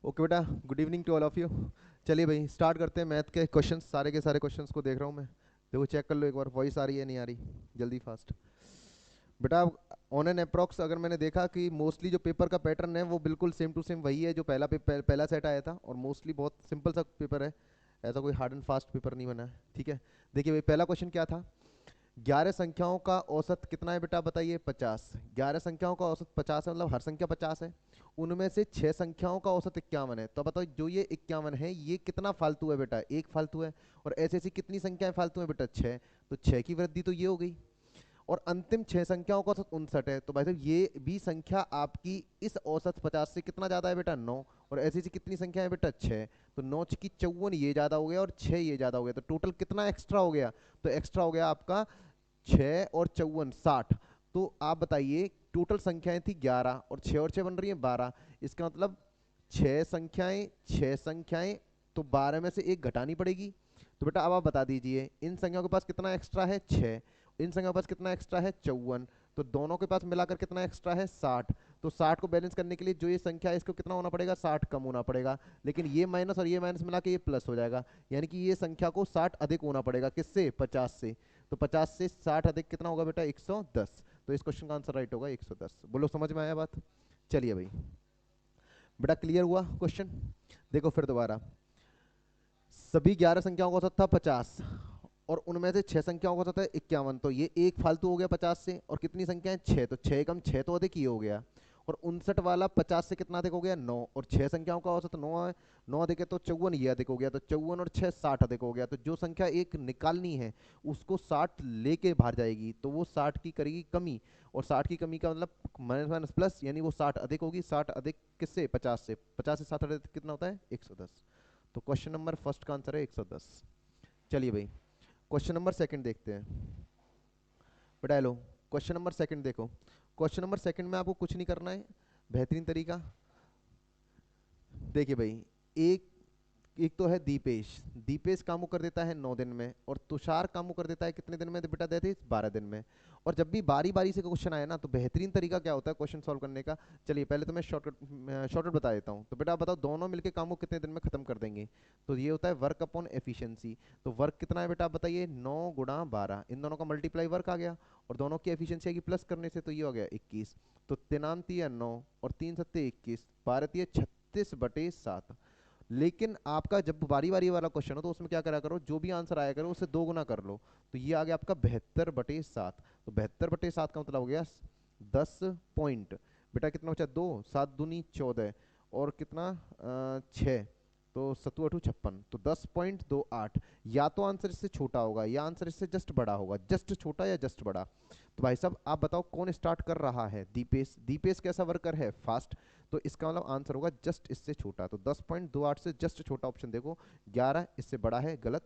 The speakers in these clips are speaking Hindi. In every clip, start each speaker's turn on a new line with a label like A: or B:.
A: ओके बेटा, good evening to all of you. चलिए भाई स्टार्ट करते हैं मैथ के क्वेश्चंस। सारे के सारे क्वेश्चंस को देख रहा हूँ मैं। देखो चेक कर लो एक बार, वॉइस आ रही है नहीं आ रही, जल्दी फास्ट। बेटा ऑन एन अप्रॉक्स अगर मैंने देखा कि मोस्टली जो पेपर का पैटर्न है वो बिल्कुल सेम टू सेम वही है जो पहला सेट आया था, और मोस्टली बहुत सिंपल सा पेपर है। ऐसा कोई हार्ड एंड फास्ट पेपर नहीं बना है, ठीक है। देखिए भाई पहला क्वेश्चन क्या था। 11 संख्याओं का औसत कितना है बेटा, बताइए। 50। 11 संख्याओं का औसत 50 है, मतलब हर संख्या 50 है। उनमें से 6 संख्याओं का औसत 51 है। तो बताओ जो ये 51 है ये कितना फालतू है बेटा, एक फालतू है। और ऐसी ऐसी कितनी संख्याएं फालतू है बेटा, 6। तो 6 की वृद्धि तो ये हो गई। और अंतिम 6 संख्याओं का औसत 59 है। तो भाई साहब ये भी संख्या आपकी इस औसत 50 से कितना ज्यादा है बेटा, 9। और ऐसी ऐसी कितनी संख्या है बेटा, 6। तो 9 की 54 ये ज्यादा हो गया और 6 ये ज्यादा हो गया, तो टोटल कितना एक्स्ट्रा हो गया। तो एक्स्ट्रा हो गया आपका 6 और 54 60। तो आप बताइए टोटल संख्याएं थी 11 और 6 और 6 बन रही है 12। इसका मतलब 6 संख्याएं तो 12 में से एक घटानी पड़ेगी। तो बेटा अब आप बता दीजिए इन संख्याओं के पास कितना एक्स्ट्रा है, 6। इन संख्याओं के पास कितना एक्स्ट्रा है, 54। तो दोनों के पास मिलाकर कितना एक्स्ट्रा है, 60। तो 60 को बैलेंस करने के लिए जो ये संख्या है इसको कितना होना पड़ेगा, 60 कम होना पड़ेगा। लेकिन ये माइनस और ये माइनस मिला के ये प्लस हो जाएगा। यानी कि ये संख्या को 60 अधिक होना पड़ेगा, किससे, 50 से। तो 50 से 60 अधिक कितना होगा बेटा, 110। तो इस क्वेश्चन का आंसर राइट होगा 110। बोलो समझ में आया बात। चलिए भाई बेटा क्लियर हुआ क्वेश्चन। देखो फिर दोबारा, सभी 11 संख्याओं का औसत था 50 और उनमें से 6 संख्याओं का औसत है 51। तो ये एक फालतू हो गया 50 से, और कितनी संख्या है, 6। तो 6 कम 6 तो अधिक ही हो गया। और 59 वाला 50 से कितना अधिक हो गया, 9। और 6 संख्याओं का औसत 9 है, 9 अधिक है तो 54 ये अधिक हो गया। तो 54 और 6 60 अधिक हो गया। तो जो संख्या एक निकालनी है उसको 60 लेके बाहर जाएगी, तो वो 60 की करेगी कमी। और 60 की कमी का मतलब माइनस माइनस प्लस, यानी वो 60 अधिक होगी। 60 अधिक किससे, 50 से। 50 से 60 अधिक कितना होता है, 110। तो क्वेश्चन नंबर फर्स्ट का आंसर है 110। चलिए भाई क्वेश्चन नंबर सेकंड देखते हैं। बेटा हेलो, क्वेश्चन नंबर सेकंड देखो। क्वेश्चन नंबर सेकंड में आपको कुछ नहीं करना है, बेहतरीन तरीका। देखिए भाई, एक एक तो है दीपेश। दीपेश कामू कर देता है 9 दिन में, और तुषार कामू कर देता है कितने दिन में, तो बेटा देते 12 दिन में। और जब भी बारी बारी से क्वेश्चन आए ना, तो बेहतरीन तरीका क्या होता है क्वेश्चन सॉल्व करने का। चलिए पहले तो मैं शॉर्टकट बता देता हूँ। तो बेटा आप बताओ दोनों मिलके कामू कितने दिन में खत्म कर देंगे। तो ये होता है वर्क अपॉन एफिशिएंसी। तो वर्क कितना है बेटा आप बताइए, 9 × 12, इन दोनों का मल्टीप्लाई वर्क आ गया। और दोनों की एफिशिएंसी आएगी प्लस करने से, तो ये हो गया 21। तो 3×3 = 9 और 3×7 = 21, 12×3 = 36/7। लेकिन आपका जब बारी बारी वाला क्वेश्चन हो तो उसमें क्या करा करो, जो भी आंसर आया करो उससे 2 गुना कर लो। तो ये आ गया आपका 72/7। तो 72/7 का मतलब हो गया 10 पॉइंट। बेटा कितना बचा, 2, 7×2 = 14, और कितना 6। तो 7×8 = 56, तो 10.28। या तो आंसर इससे छोटा होगा या आंसर इससे जस्ट बड़ा होगा, जस्ट छोटा या जस्ट बड़ा। तो भाई साहब आप बताओ कौन स्टार्ट कर रहा है, दीपेश। दीपेश कैसा वर्कर है, फास्ट। तो इसका मतलब आंसर होगा जस्ट इससे छोटा। तो 10.28 से जस्ट छोटा ऑप्शन देखो। 11 इससे बड़ा है, गलत।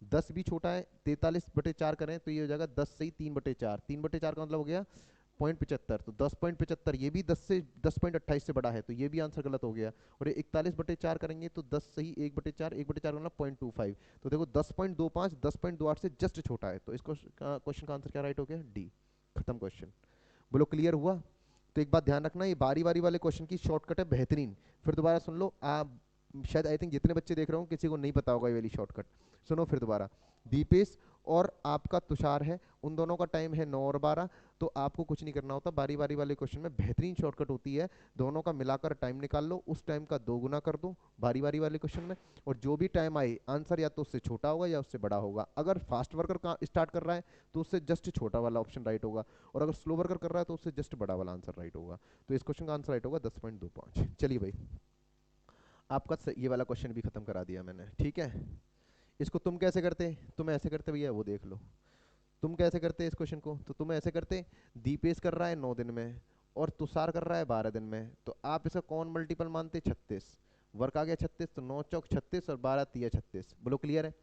A: 10 भी छोटा है, 43/4 करें तो ये हो जाएगा 10 से ही 3/4। 3/4 का मतलब हो गया 0.75। तो 10.75 ये भी 10.28 से बड़ा है, तो ये भी आंसर गलत हो गया। और ये 41/4 करेंगे तो 10 से ही 1/4, 1/4 का मतलब 0.25। तो देखो 10.25 10.28 से जस्ट छोटा है। तो इसको क्वेश्चन का आंसर क्या राइट हो गया, डी। खत्म क्वेश्चन। बोलो क्लियर हुआ। तो एक बात ध्यान रखना, ये बारी बारी वाले क्वेश्चन की शॉर्टकट है बेहतरीन। फिर दोबारा सुन लो आप, शायद आई थिंक जितने बच्चे देख रहे हो किसी को नहीं पता होगा ये वाली शॉर्टकट। सुनो फिर दोबारा। दीपेश और आपका तुषार है, उन दोनों का टाइम है 9 और 12। तो आपको कुछ नहीं करना होता, बारी बारी वाले क्वेश्चन में बेहतरीन शॉर्टकट होती है। दोनों का मिलाकर टाइम निकाल लो, उस टाइम का 2 गुना कर दो बारी बारी वाले क्वेश्चन में। और जो भी टाइम आए आंसर या तो उससे छोटा होगा या उससे बड़ा होगा। अगर फास्ट वर्कर का स्टार्ट कर रहा है तो उससे जस्ट छोटा वाला ऑप्शन राइट होगा, और अगर स्लो वर्कर कर रहा है तो उससे जस्ट बड़ा वाला आंसर राइट होगा। तो इस क्वेश्चन का आंसर राइट होगा 10.25। चलिए भाई आपका ये वाला क्वेश्चन भी खत्म करा दिया मैंने, ठीक है। इसको तुम कैसे करते, तुम ऐसे करते भैया, वो देख लो। तुम कैसे करते इस क्वेश्चन को, तो तुम ऐसे करते। दीपेश कर रहा है 9 दिन में और तुषार कर रहा है 12 दिन में, तो आप इसका कौन मल्टीपल मानते, 36। वर्क आ गया 36, तो 9×4 = 36 और 12×3 = 36। बोलो क्लियर है।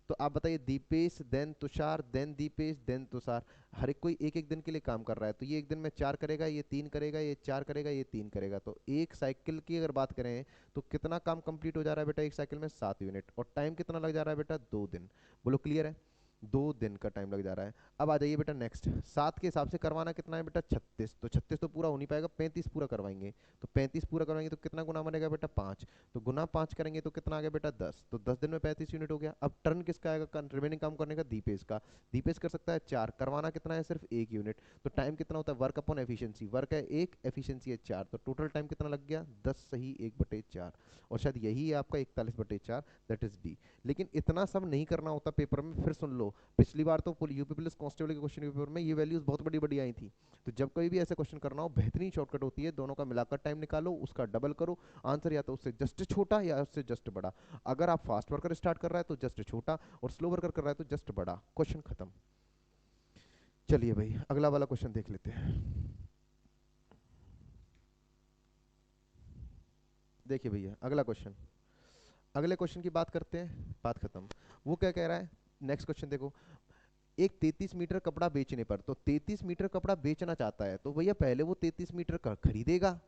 A: तो आप बताइए Dipesh then Tushar then Dipesh then Tushar, हर एक कोई एक एक दिन के लिए काम कर रहा है। तो ये एक दिन में 4 करेगा, ये 3 करेगा, ये 4 करेगा, ये 3 करेगा। तो एक साइकिल की अगर बात करें तो कितना काम कंप्लीट हो जा रहा है बेटा एक साइकिल में, 7 यूनिट। और टाइम कितना लग जा रहा है बेटा, 2 दिन। बोलो क्लियर है। 2 दिन का टाइम लग जा रहा है। अब आ जाइए बेटा नेक्स्ट, 7 के हिसाब से करवाना कितना है बेटा 36, तो 36 तो पूरा हो नहीं पाएगा, 35 पूरा करवाएंगे। तो 35 पूरा करवाएंगे तो कितना गुना बनेगा बेटा 5, तो गुना 5 करेंगे तो कितना आ गया बेटा 10, तो 10 दिन में 35 यूनिट हो गया। अब टर्न किसका आएगा रिमेनिंग काम करने का, दीपेश का। दीपेश कर सकता है 4, करवाना कितना है सिर्फ 1 यूनिट। तो टाइम कितना होता है वर्क अपॉन एफिशिएंसी, वर्क है 1, एफिशिएंसी है 4, तो टोटल टाइम कितना लग गया 10 सही 1/4, और शायद यही है आपका 41/4, दैट इज बी। लेकिन इतना सब नहीं करना होता पेपर में, फिर सुन लो पिछली बार तो यूपी पुलिस कांस्टेबल के क्वेश्चन पेपर में ये वैल्यूज बहुत बड़ी बड़ी आई थी। तो जब कोई भी ऐसे क्वेश्चन करना हो, बेहतरीन शॉर्टकट होती है, दोनों का मिलाकर टाइम निकालो, उसका डबल करो, आंसर या तो उससे जस्ट छोटा या उससे जस्ट बड़ा। अगर आप फास्ट वर्कर स्टार्ट कर रहा है तो जस्ट छोटा, और स्लो वर्कर कर रहा है तो जस्ट बड़ा, क्वेश्चन खत्म। चलिए भाई अगला वाला क्वेश्चन देख लेते हैं। देखिए भैया अगला क्वेश्चन, अगले क्वेश्चन की बात करते हैं, बात खत्म। वो क्या कह रहा है, नेक्स्ट क्वेश्चन देखो, एक 33 मीटर कपड़ा बेचने पर, तो 33 मीटर कपड़ा बेचना चाहता है, तो भैया पहले वो 33 मीटर का खरीदेगा,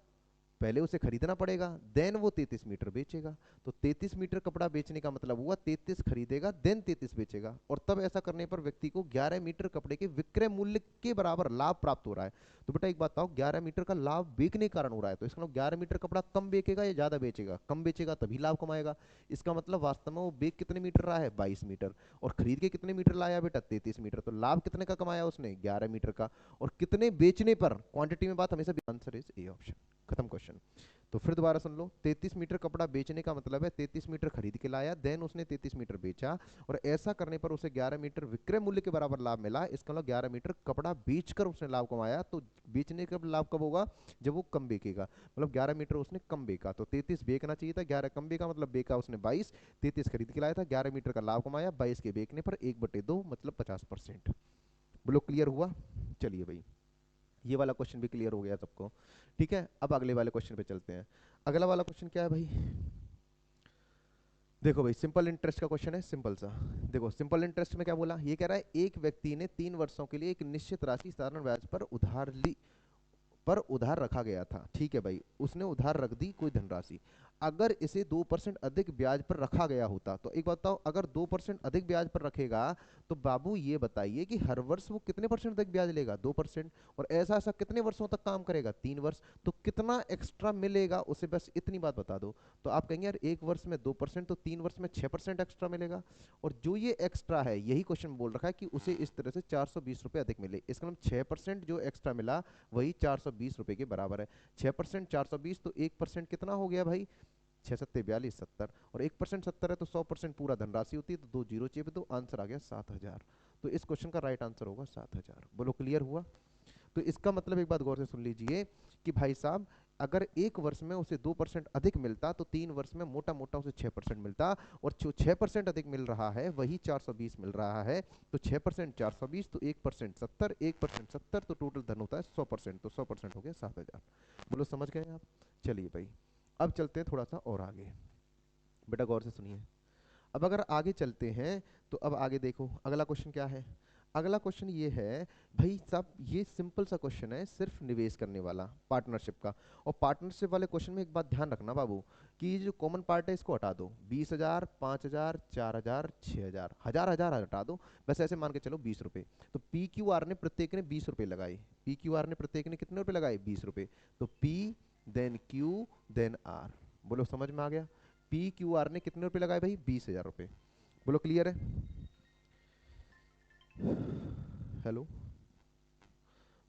A: पहले उसे खरीदना पड़ेगा, देन वो 33 मीटर बेचेगा। तो 33 मीटर कपड़ा बेचने का मतलब हुआ 33 खरीदेगा देन 33 बेचेगा, और तब ऐसा करने पर व्यक्ति को 11 मीटर कपड़े के विक्रय मूल्य के बराबर लाभ प्राप्त हो रहा है। तो बेटा एक बात बताओ, 11 मीटर का लाभ बेचने के कारण हो रहा है, तो इसका मतलब 11 मीटर कपड़ा कम बेचेगा या ज्यादा बेचेगा, कम बेचेगा तभी लाभ कमाएगा। इसका मतलब वास्तव में वो बेच कितने मीटर रहा है 22 मीटर, और खरीद के कितने मीटर लाया बेटा 33 मीटर, तो लाभ कितने का कमाया उसने 11 मीटर का, और कितने बेचने पर, क्वांटिटी में बात हमेशा, आंसर इज ए ऑप्शन, खत्म क्वेश्चन। तो फिर दोबारा सुन लो, 33 मीटर कपड़ा बेचने का मतलब है 33 मीटर खरीद के लाया, देन उसने 33 मीटर बेचा, और ऐसा करने पर उसे 11 मीटर विक्रय मूल्य के बराबर लाभ मिला। इसका मतलब 11 मीटर कपड़ा बेचकर उसने लाभ कमाया। तो बेचने का लाभ कब होगा, जब वो कम बेचेगा, मतलब 11 मीटर उसने कम बेचा, तो 33 बेचना चाहिए था, 11 कम बेचा, मतलब बेचा उसने 22, 33 खरीद के लाया था, 11 मीटर का लाभ कमाया, 22 के बेचने पर 1/2 मतलब 50%। बोलो क्लियर हुआ। चलिए भाई ये वाला क्वेश्चन भी क्लियर हो गया सबको, ठीक है। अब अगले वाले क्वेश्चन पे चलते हैं। अगला वाला क्वेश्चन क्या है भाई, देखो भाई सिंपल इंटरेस्ट का क्वेश्चन है, सिंपल सा। देखो सिंपल इंटरेस्ट में क्या बोला, ये कह रहा है एक व्यक्ति ने 3 वर्षों के लिए एक निश्चित राशि साधारण ब्याज पर उधार रखा गया था, ठीक है भाई, उसने उधार रख दी कोई धनराशि। अगर इसे 2% अधिक ब्याज पर रखा गया होता, तो एक बात बताओ, अगर 2% अधिक ब्याज पर रखेगा, तो बाबू ये बताइए कि हर वर्ष वो कितने परसेंट अधिक ब्याज लेगा 2%, और ऐसा ऐसा कितने वर्षों तक काम करेगा 3 वर्ष, तो कितना एक्स्ट्रा मिलेगा उसे, बस इतनी बात बता दो। तो आप कहेंगे यार 1 वर्ष में 2%, तो 3 वर्ष में 6% एक्स्ट्रा मिलेगा, और जो ये एक्स्ट्रा है यही क्वेश्चन बोल रखा है कि उसे इस तरह से 420 रुपये अधिक मिले। इसका मतलब 6% जो एक्स्ट्रा मिला वही 420 रुपए के बराबर है। 6% 420, तो 1% कितना हो गया भाई, 6 7 42 70, और 1% 70 है, तो 100% पूरा धनराशि होती है, तो 2 जीरो चाहिए, तो आंसर आ गया 7,000। तो इस क्वेश्चन का राइट आंसर होगा 7,000। बोलो क्लियर हुआ। तो इसका मतलब एक बात गौर से सुन लीजिए कि भाई साहब, अगर 1 वर्ष में उसे 2% अधिक मिलता, तो 3 वर्ष में मोटा मोटा उसे 6% मिलता, और जो 6% अधिक मिल रहा है वही 420 मिल रहा है। तो 6% 420, तो 1% 70, 1% 70, तो टोटल धन होता है 100%, तो 100% हो गया 7,000। बोलो समझ गए आप। चलिए भाई अब चलते हैं थोड़ा सा और आगे, बेटा गौर से सुनिए। अब अगर आगे चलते हैं, तो अब आगे देखो अगला क्वेश्चन क्या है। अगला क्वेश्चन ये है भाई साहब, ये सिंपल सा क्वेश्चन है, सिर्फ निवेश करने वाला, पार्टनरशिप का। और पार्टनरशिप वाले क्वेश्चन में एक बात ध्यान रखना बाबू, कि ये जो कॉमन पार्ट है इसको हटा दो, 20,000, 5,000, 4,000, 6,000, हजार हजार हटा दो, बस ऐसे मान के चलो 20 रुपए। तो पी क्यू आर ने प्रत्येक ने 20 रुपए लगाए, पी क्यू आर ने प्रत्येक ने कितने रुपए लगाए 20 रुपए, तो P then Q then R. बोलो समझ में आ गया। पी क्यू आर ने कितने रुपए लगाए भाई 20,000 रुपए। बोलो क्लियर है। हेलो।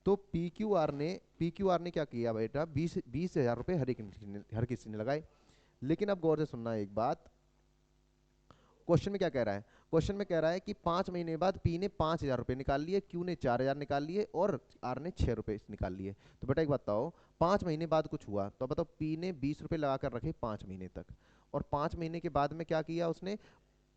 A: तो पी क्यू आर ने क्या किया बेटा, 20,000 रुपए हर किसी ने लगाए। लेकिन अब गौर से सुनना एक बात, क्वेश्चन में क्या कह रहा है, क्वेश्चन में कह रहा है कि 5 महीने बाद पी ने 5,000 रुपए निकाल लिए, क्यू ने 4,000 निकाल लिए, और आर ने 6 रुपए निकाल लिए। तो बेटा एक बात बताओ, 5 महीने बाद कुछ हुआ, तो बताओ पी ने 20 रुपए लगा कर रखे 5 महीने तक, और 5 महीने के बाद में क्या किया उसने,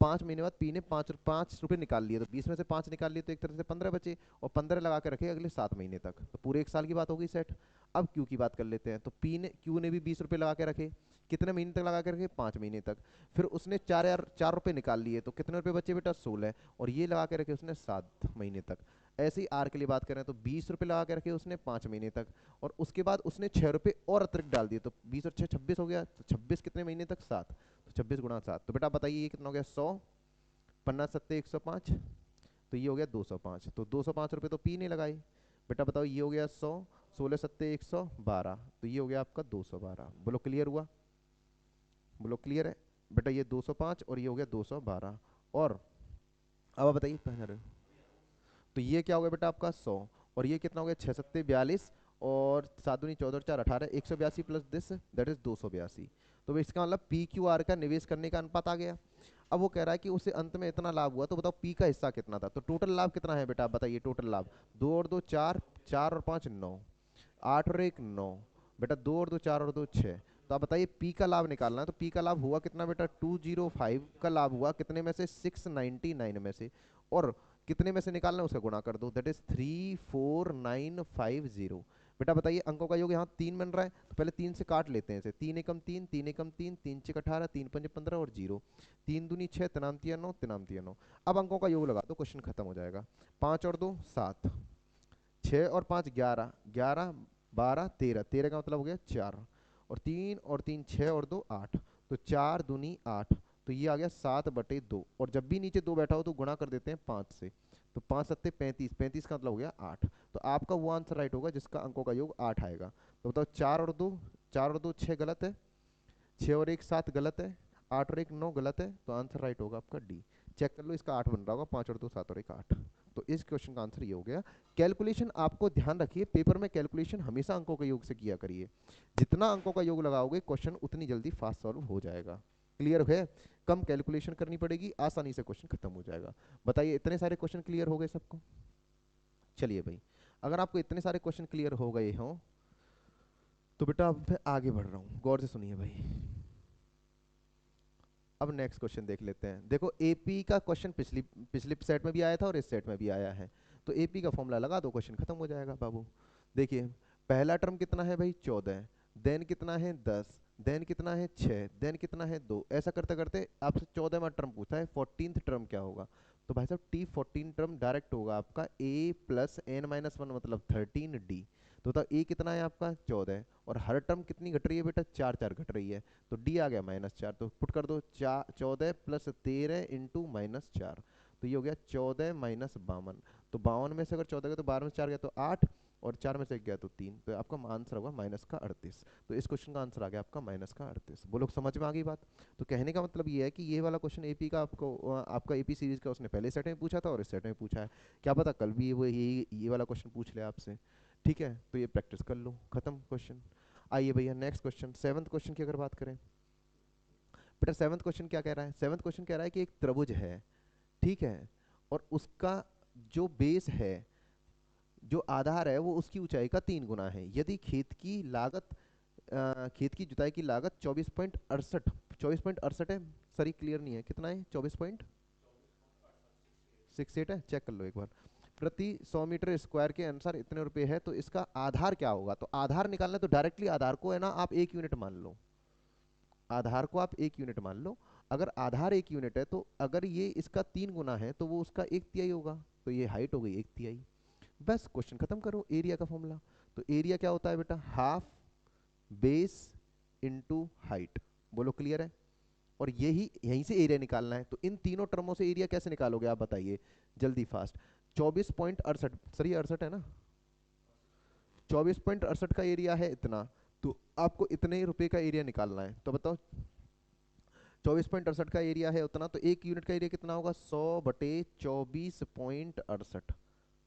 A: 5 महीने बाद पी ने 5 रुपए निकाल लिए, तो 20 में से 5 निकाल लिए, तो एक तरह से 15 बचे, और 15 लगा के रखे अगले 7 महीने तक, तो पूरे 1 साल की बात होगी सेट। अब क्यू की बात कर लेते हैं, तो क्यू ने भी 20 रुपए लगा के रखे, कितने महीने तक लगा के रखे 5 महीने तक, फिर उसने 4 रुपए निकाल लिए, तो कितने रुपए बचे बेटा 16, और ये लगा के रखे उसने 7 महीने तक। ऐसे ही आर के लिए बात करें, तो 20 रुपए लगा के रखे उसने 5 महीने तक, और उसके बाद उसने 6 रुपए और अतिरिक्त डाल दिए, तो 20 और 6 26 हो गया, तो 26 कितने महीने तक 7, तो 26 गुणा 7, तो बेटा बताइए ये कितना हो गया 100, 50 7 105, तो ये हो गया 205। तो 205 रुपये तो पी ने लगाए। बेटा बताओ ये हो गया 100, 16 सत्ते 112, तो ये हो गया आपका 212। बोलो क्लियर हुआ? बोलो क्लियर है? बेटा ये 205 और ये हो गया 212। और अब आप बताइए पहले, तो ये क्या हो गया बेटा आपका 100, और ये कितना हो गया 6 सत्ते 42, और 7 दूनी 14 और 4 18, 182 प्लस दिस दैट इज 282। तो इसका मतलब पी क्यू आर का निवेश करने का अनुपात आ गया। अब वो कह रहा है कि उसे अंत में इतना लाभ हुआ, तो बताओ पी का हिस्सा कितना था। तो टोटल लाभ कितना है बेटा, आप बताइए टोटल लाभ। 2 और 2 4, 4 और 5 9, 8 और 1 9, बेटा 2 और 2 4 और 2 6। तो आप बताइए पी का लाभ निकालना है, तो पी का लाभ हुआ कितना बेटा, 205 का लाभ हुआ कितने में से, 699 में से, और कितने में से निकालना है उसका गुणा कर दो, दैट इज 34950। बेटा बताइए अंकों का योग यहाँ 3 बन रहा है, तो पहले 3 से काट लेते हैं इसे। 3 एकम 3, 3 एकम 3, 3 छक 18, 3 पंजे 15 और 0, 3 दूनी 6, तिनामतिया 9, तिनामतिया 9। अब अंकों का योग लगा दो, क्वेश्चन खत्म हो जाएगा। 5 और 2 7, 6 और 5 11, 11 12 13, 13 का मतलब हो गया 4, और 3 और 3 6 और 2 8, तो 4 दूनी 8, तो ये आ गया 7/2। और जब भी नीचे 2 बैठा हो तो गुणा कर देते हैं 5 से, तो 5 सत्ते 35, 35 का मतलब हो गया 8। तो आपका वो आंसर राइट होगा जिसका अंकों का योग 8 आएगा। तो बताओ 4 और 2 6 गलत है, 6 और 1 7 गलत है, 8 और 1 9 गलत है, तो आंसर राइट होगा आपका डी। चेक कर लो, इसका 8 बन रहा होगा, 5 और 2 7 और 1 8। तो इस क्वेश्चन का आंसर ये हो गया। कैलकुलेशन आपको ध्यान रखिए, पेपर में कैलकुलेशन हमेशा अंकों के योग से किया करिए। जितना अंकों का योग लगाओगे क्वेश्चन उतनी जल्दी फास्ट सॉल्व हो जाएगा। क्लियर है? कम कैलकुलेशन करनी पड़ेगी, आसानी से क्वेश्चन खत्म हो जाएगा। बताइए इतने सारे क्वेश्चन क्लियर हो गए सबको? चलिए भाई, अगर आपको इतने सारे क्वेश्चन क्लियर हो गए हों तो बेटा अब मैं आगे बढ़ रहा हूँ, गौर से सुनिए भाई। अब नेक्स्ट क्वेश्चन देख लेते हैं। देखो एपी का क्वेश्चन पिछली पिछले सेट में भी आया था और इस सेट में भी आया है, तो एपी का फॉर्मूला लगा दो, क्वेश्चन खत्म हो जाएगा बाबू। देखिए पहला टर्म कितना है भाई 14, देन कितना है 10, देन कितना है 6, देन कितना है 2, ऐसा करते करते आपसे 14वां टर्म पूछा है, 14th टर्म क्या होगा। तो भाई साहब टी 14 टर्म डायरेक्ट होगा आपका a प्लस n-1 मतलब 13d। तो बताओ a कितना है आपका 14, और हर टर्म कितनी घट रही है बेटा, 4 4 घट रही है, तो डी आ गया -4। तो पुट कर दो 14 प्लस 13 इंटू -4, तो ये हो गया 14 माइनस 52। तो 52 में से अगर 14 गया तो 12 में से 4 गया तो 8, और 4 में से 1 गया तो 3, तो आपका आंसर होगा -38। तो इस क्वेश्चन का आंसर आ गया आपका -38। बोलो समझ में आ गई बात? तो कहने का मतलब ये है कि ये वाला क्वेश्चन एपी का आपको आपका एपी सीरीज का उसने पहले सेट में पूछा था और इस सेट में पूछा है, क्या पता कल भी वो ये वाला क्वेश्चन पूछ ले आपसे। ठीक है, तो ये प्रैक्टिस कर लो, खत्म क्वेश्चन। आइए भैया नेक्स्ट क्वेश्चन, 7th क्वेश्चन की अगर बात करें, बेटा 7th क्वेश्चन क्या कह रहा है, 7th क्वेश्चन कह रहा है कि एक त्रिभुज है, ठीक है, और उसका जो बेस है, जो आधार है वो उसकी ऊंचाई का 3 गुना है। यदि खेत की लागत खेत की जुताई की लागत 24.68 है, सॉरी क्लियर नहीं है, कितना है 24.68 है, चेक कर लो एक बार, प्रति 100 मीटर स्क्वायर के अनुसार इतने रुपए है, तो इसका आधार क्या होगा। तो आधार निकालना है तो डायरेक्टली आधार को है ना आप 1 यूनिट मान लो, आधार को आप 1 यूनिट मान लो। अगर आधार 1 यूनिट है तो अगर ये इसका 3 गुना है तो वो उसका 1/3 होगा, तो ये हाइट हो गई 1/3। बस क्वेश्चन खत्म करो, एरिया का फॉर्मूला। तो एरिया क्या होता है बेटा, हाफ बेस इनटू हाइट। बोलो क्लियर है? और यही यहीं से एरिया निकालना है, तो इन तीनों टर्मों से एरिया कैसे निकालोगे आप बताइए जल्दी फास्ट। 24.68, सर ये 68 है ना, 24.68 का एरिया है इतना, तो आपको इतने ही रुपए का एरिया निकालना है। तो बताओ 24.68 का एरिया है उतना, तो 1 यूनिट का एरिया कितना होगा, 100/24.68।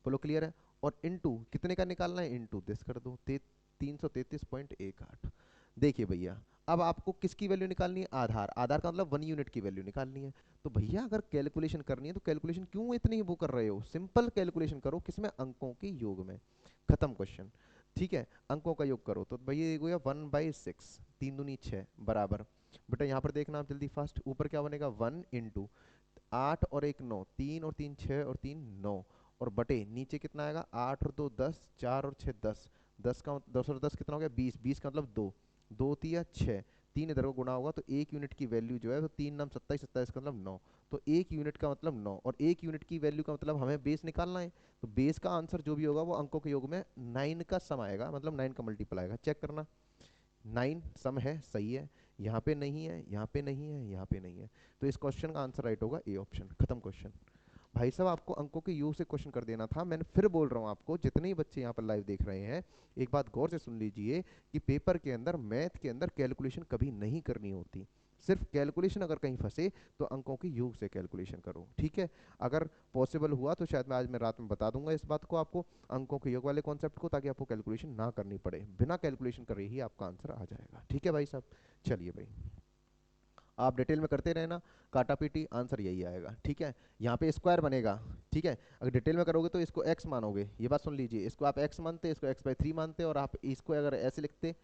A: बोलो क्लियर है? और इनटू कितने का निकालना है, इनटू दिस कर दो 333.18। देखिए भैया अब आपको किसकी वैल्यू निकालनी है, आधार, आधार का मतलब 1 यूनिट की वैल्यू निकालनी है। तो भैया अगर कैलकुलेशन करनी है तो कैलकुलेशन क्यों इतनी वो कर रहे हो, सिंपल कैलकुलेशन करो, किसमें, अंकों के योग में। खत्म क्वेश्चन। ठीक है, अंकों का योग करो तो भैया ये हो गया 1/6, 3 दूनी 6 बराबर। बेटा यहाँ पर देखना आप जल्दी फास्ट, ऊपर क्या बनेगा 1 इंटू 8 और 1 9, 3 और 3 6 और 3 9, और बटे नीचे कितना आएगा 8 और 2 10, 4 और 6 10, 10 का 10 और 10 कितना हो गया 20, 20 का मतलब 2, 2 तिया 6, 3 इधर को गुणा होगा तो 1 यूनिट की वैल्यू जो है तो 3 नाम 27, 27 का मतलब 9, तो 1 यूनिट का मतलब 9, और 1 यूनिट की वैल्यू का मतलब हमें बेस निकालना है। तो बेस का आंसर जो भी होगा वो अंकों के योग में 9 का सम आएगा, मतलब 9 का मल्टीपल आएगा। चेक करना, 9 सम है, सही है, यहाँ पे नहीं है, यहाँ पे नहीं है, यहाँ पे नहीं है, तो इस क्वेश्चन का आंसर राइट होगा ए ऑप्शन। खत्म क्वेश्चन। भाई साहब आपको अंकों के योग से क्वेश्चन कर देना था। मैंने फिर बोल रहा हूँ आपको, जितने ही बच्चे यहाँ पर लाइव देख रहे हैं, एक बात गौर से सुन लीजिए कि पेपर के अंदर, मैथ के अंदर कैलकुलेशन कभी नहीं करनी होती। सिर्फ कैलकुलेशन अगर कहीं फंसे तो अंकों के योग से कैलकुलेशन करो, ठीक है। अगर पॉसिबल हुआ तो शायद मैं रात में बता दूंगा इस बात को आपको, अंकों के योग वाले कॉन्सेप्ट को, ताकि आपको कैलकुलेशन ना करनी पड़े। बिना कैलकुलेशन करे ही आपका आंसर आ जाएगा, ठीक है भाई साहब। चलिए भाई, आप डिटेल में करते रहना, काटा पीटी आंसर यही आएगा, ठीक है। यहाँ पे स्क्वायर बनेगा, ठीक है। अगर डिटेल में करोगे तो इसको x मानोगे, ये बात सुन लीजिए, इसको आप x मानते, इसको x/3 मानते, और आप इसको अगर ऐसे लिखते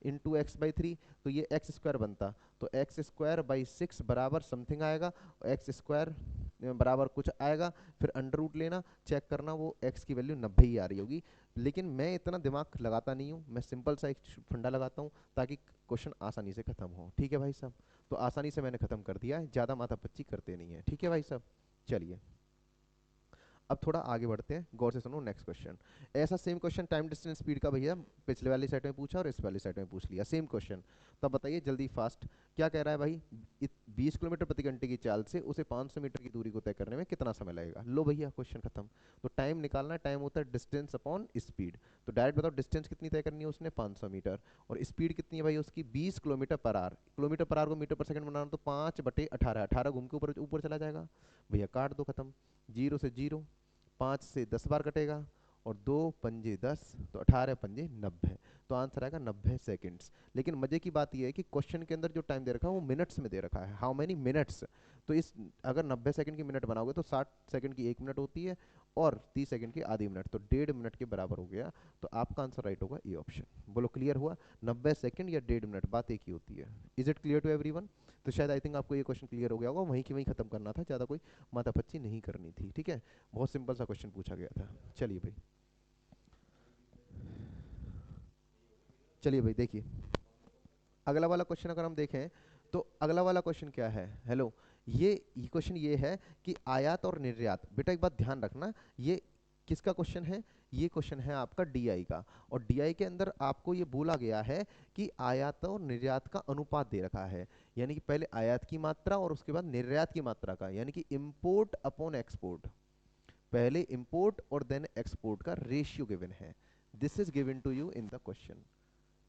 A: इंटू x/3, तो ये एक्स स्क्वायर बनता। तो x²/6 बराबर समथिंग आएगा, एक्स स्क्वायर बराबर कुछ आएगा, फिर अंडर रूट लेना, चेक करना वो x की वैल्यू 90 ही आ रही होगी। लेकिन मैं इतना दिमाग लगाता नहीं हूँ, मैं सिंपल सा एक फंडा लगाता हूँ ताकि क्वेश्चन आसानी से खत्म हो, ठीक है भाई साहब। तो आसानी से मैंने खत्म कर दिया है, ज़्यादा माथापच्ची करते नहीं है, ठीक है भाई साहब। चलिए अब थोड़ा आगे बढ़ते हैं, गौर से सुनो नेक्स्ट क्वेश्चन। ऐसा same question time distance speed का भैया पिछले वाली सेट में पूछा और इस वाली सेट में पूछ लिया, सेम क्वेश्चन। तब बताइए जल्दी फास्ट, क्या कह रहा है भाई, 20 किलोमीटर प्रति घंटे की चाल से उसे 500 मीटर की दूरी को तय करने में कितना समय लगेगा। लो भैया क्वेश्चन खत्म। तो टाइम निकालना, टाइम होता है डिस्टेंस अपॉन स्पीड। तो डायरेक्ट बताओ डिस्टेंस कितनी तय करनी है उसने, 500 मीटर, और स्पीड कितनी है भाई उसकी, 20 kilometre per hour. Kilometre per hour को मीटर पर सेकंड बनाना, तो 5/18, 18 घूम के ऊपर ऊपर चला जाएगा भैया, काट दो, खत्म। जीरो से जीरो, 5 से 10 बार कटेगा, और 2×5 = 10, तो 18×5 = 90। तो आंसर आएगा 90 सेकेंड्स। लेकिन मजे की बात यह है कि क्वेश्चन के अंदर जो टाइम दे रखा है वो मिनट्स में दे रखा है, हाउ मेनी मिनट्स। तो इस, अगर 90 सेकंड की मिनट बनाओगे तो 60 सेकंड की 1 मिनट होती है, और 30 सेकंड की आधी मिनट, तो 1.5 मिनट के बराबर हो गया। तो आपका आंसर राइट होगा ए ऑप्शन। बोलो क्लियर हुआ, 90 सेकंड या 1.5 मिनट, बात एक ही होती है। Is it clear to everyone. तो शायद आई थिंक आपको ये क्वेश्चन क्लियर हो गया होगा, वहीं की वहीं खत्म करना था, ज़्यादा कोई माथापच्ची नहीं करनी थी, ठीक है। बहुत सिंपल सा क्वेश्चन पूछा गया था। चलिए भाई, चलिए भाई देखिए, अगला वाला क्वेश्चन अगर हम देखें, तो अगला वाला क्वेश्चन क्या है, हेलो, ये क्वेश्चन ये है कि आयात और निर्यात। बेटा एक बात ध्यान रखना, ये किसका क्वेश्चन है, ये क्वेश्चन है आपका डीआई का। और डीआई के अंदर आपको ये बोला गया है कि आयात और निर्यात का अनुपात दे रखा है, यानी कि पहले आयात की मात्रा और उसके बाद निर्यात की मात्रा का, यानी कि इंपोर्ट अपॉन एक्सपोर्ट। पहले इंपोर्ट और देन एक्सपोर्ट का रेशियो गिवन है, this is given to you in the question,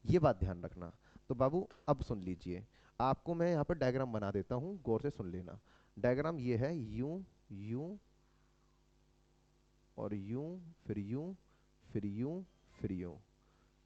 A: ये बात ध्यान रखना। तो बाबू अब सुन लीजिए, आपको मैं यहाँ पर डायग्राम बना देता हूँ, गौर से सुन लेना। डायग्राम ये है, यूं यूं और यूं, फिर यूं, फिर यूं, फिर यूं।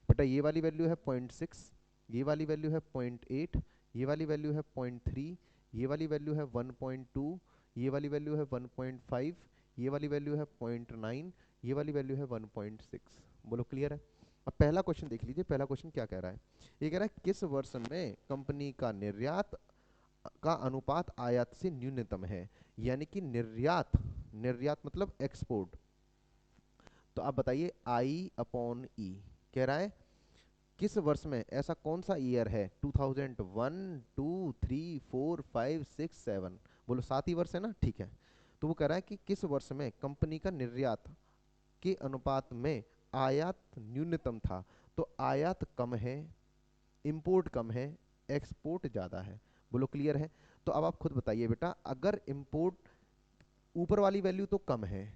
A: बेटा ये वाली वैल्यू है 0.6, ये वाली वैल्यू है 0.8, ये वाली वैल्यू है 0.3, ये वाली वैल्यू है 1.2, ये वाली वैल्यू है 1.5, ये वाली वैल्यू है 0.9, ये वाली वैल्यू है 1.6। बोलो क्लियर है। अब पहला क्वेश्चन देख लीजिए, पहला क्वेश्चन क्या कह रहा है। ये कह रहा है किस वर्ष में कंपनी का निर्यात का अनुपात आयात से न्यूनतम है, यानी कि निर्यात, निर्यात मतलब एक्सपोर्ट। तो आप बताइए I/E कह रहा है किस वर्ष में, ऐसा कौन सा ईयर है, 2001, 2, 3, 4, 5, 6, 7। बोलो 7 ही वर्ष है ना, ठीक है। तो वो कह रहा है कि किस वर्ष में कंपनी का निर्यात के अनुपात में आयात न्यूनतम था। तो आयात कम है, इंपोर्ट कम है, एक्सपोर्ट ज़्यादा है। बोलो क्लियर है। तो अब आप खुद बताइए बेटा, अगर इंपोर्ट ऊपर वाली वैल्यू तो कम है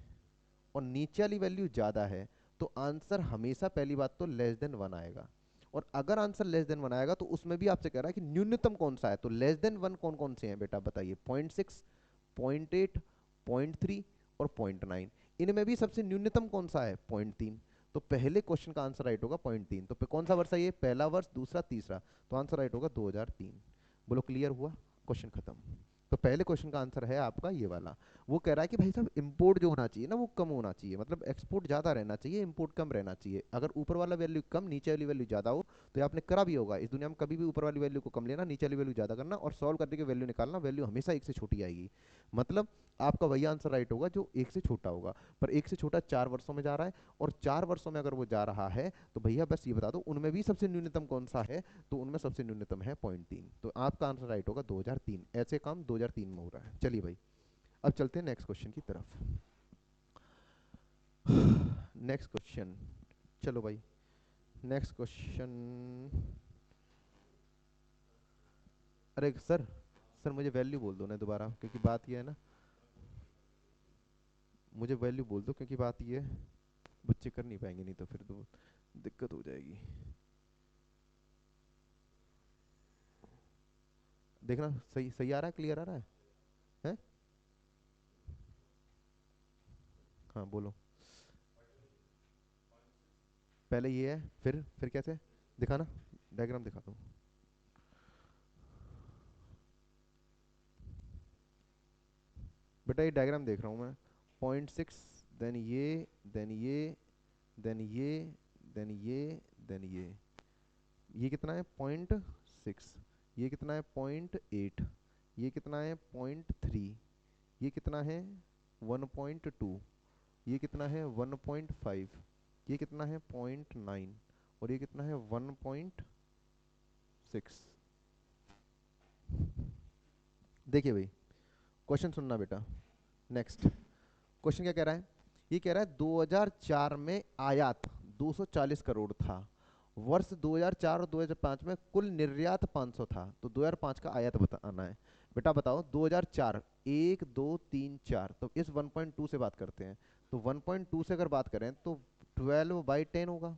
A: और नीचे वाली वैल्यू ज़्यादा है, तो आंसर हमेशा पहली बात तो लेस देन 1 आएगा। और अगर आंसर लेस देन 1 आएगा तो उसमें भी आपसे कह रहा है कि न्यूनतम कौन सा है। तो लेस देन 1 कौन कौन से हैं बेटा बताइए, 0.6, 0.8, 0.3 और 0.9। इनमें भी सबसे न्यूनतम कौन सा है, 0.3। तो पहले क्वेश्चन का आंसर राइट होगा 0.3। तो कौन सा वर्ष है ये, पहला वर्ष, दूसरा, तीसरा। तो आंसर राइट होगा 2003। बोलो क्लियर हुआ, क्वेश्चन खत्म। तो पहले क्वेश्चन का आंसर है आपका ये वाला। वो कह रहा है कि भाई साहब इंपोर्ट जो होना चाहिए ना वो कम होना चाहिए, मतलब एक्सपोर्ट ज़्यादा रहना चाहिए, इंपोर्ट कम रहना चाहिए। अगर ऊपर वाला वैल्यू कम, नीचे वाली वैल्यू ज़्यादा हो, तो ये आपने करा भी होगा इस दुनिया में, कभी भी ऊपर वाली वैल्यू को कम लेना, नीचे वाली वैल्यू ज़्यादा करना, और सॉल्व करने के वैल्यू निकालना, वैल्यू हमेशा एक से छोटी आएगी। मतलब आपका वही आंसर राइट होगा जो एक से छोटा होगा। पर एक से छोटा 4 वर्षों में जा रहा है, और 4 वर्षों में अगर वो जा रहा है तो भैया बस ये बता दो उनमें भी सबसे न्यूनतम कौन सा है। तो उनमें सबसे न्यूनतम है 0.3। तो आपका आंसर राइट होगा 2003। ऐसे काम 2003 में हो रहा है। चलिए भाई, अब चलते हैं नेक्स्ट क्वेश्चन की तरफ। नेक्स्ट क्वेश्चन, चलो भाई नेक्स्ट क्वेश्चन। अरे सर, सर मुझे वैल्यू बोल दो ना दोबारा, क्योंकि बात ये है ना। मुझे वैल्यू बोल दो, क्योंकि बात ये है बच्चे कर नहीं पाएंगे, नहीं तो फिर तो दिक्कत हो जाएगी। देखना सही सही आ रहा है, क्लियर आ रहा है? हैं? हाँ बोलो। पहले ये है, फिर कैसे दिखाना, डायग्राम दिखा दो। बेटा ये डायग्राम देख रहा हूँ मैं। 0.6, देन ये, देन ये, देन ये, देन ये, देन ये कितना है? 0.6। ये कितना है? 0.8। ये कितना है? 0.3। ये कितना है? 1.2। ये कितना है? 1.5। ये कितना है? 0.9। और ये कितना है? 1.6। देखिए भाई, क्वेश्चन सुनना बेटा। नेक्स्ट क्वेश्चन क्या कह रहा है? ये कह रहा है 2004 में आयात 240 करोड़ था। वर्ष 2004 और 2005 में कुल निर्यात 500 था। तो 2005 का आयात बताना है। बेटा बताओ 2004, 1 2 3 4, तो इस 1.2 से बात करते हैं। तो 1.2 से अगर बात करें तो 12/10 होगा।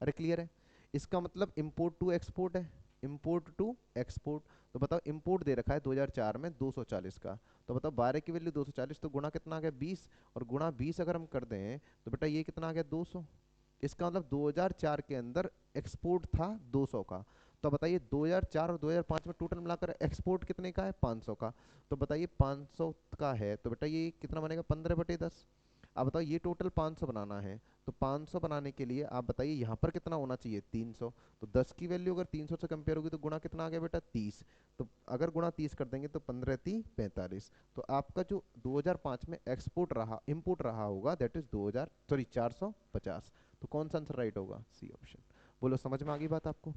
A: अरे क्लियर है? इसका मतलब इंपोर्ट टू एक्सपोर्ट है, इंपोर्ट टू एक्सपोर्ट। तो बताओ इंपोर्ट दे रखा है 2004 में 240 का। तो बताओ 12 की वैल्यू 240, तो गुणा कितना आ गया? 20। और गुणा 20 अगर हम कर दें तो बेटा ये कितना आ गया? 200। इसका मतलब 2004 के अंदर एक्सपोर्ट था 200 का। तो बताइए 2004 और 2005 में टोटल मिलाकर एक्सपोर्ट कितने का है? 500 का। तो बताइए 500 का है तो बेटा ये कितना बनेगा? 15/10। अब बताओ ये टोटल 500 बनाना है, तो 500 बनाने के लिए आप बताइए यहाँ पर कितना होना चाहिए? 300। तो 10 की वैल्यू अगर 300 से कंपेयर होगी तो गुणा कितना आ गया बेटा? 30। तो अगर गुणा 30 कर देंगे तो 15×3 = 45। तो आपका जो 2005 में एक्सपोर्ट रहा, इंपोर्ट रहा होगा, दैट इज 450। तो कौन सा आंसर राइट होगा? C option. बोलो समझ में आ गई बात आपको?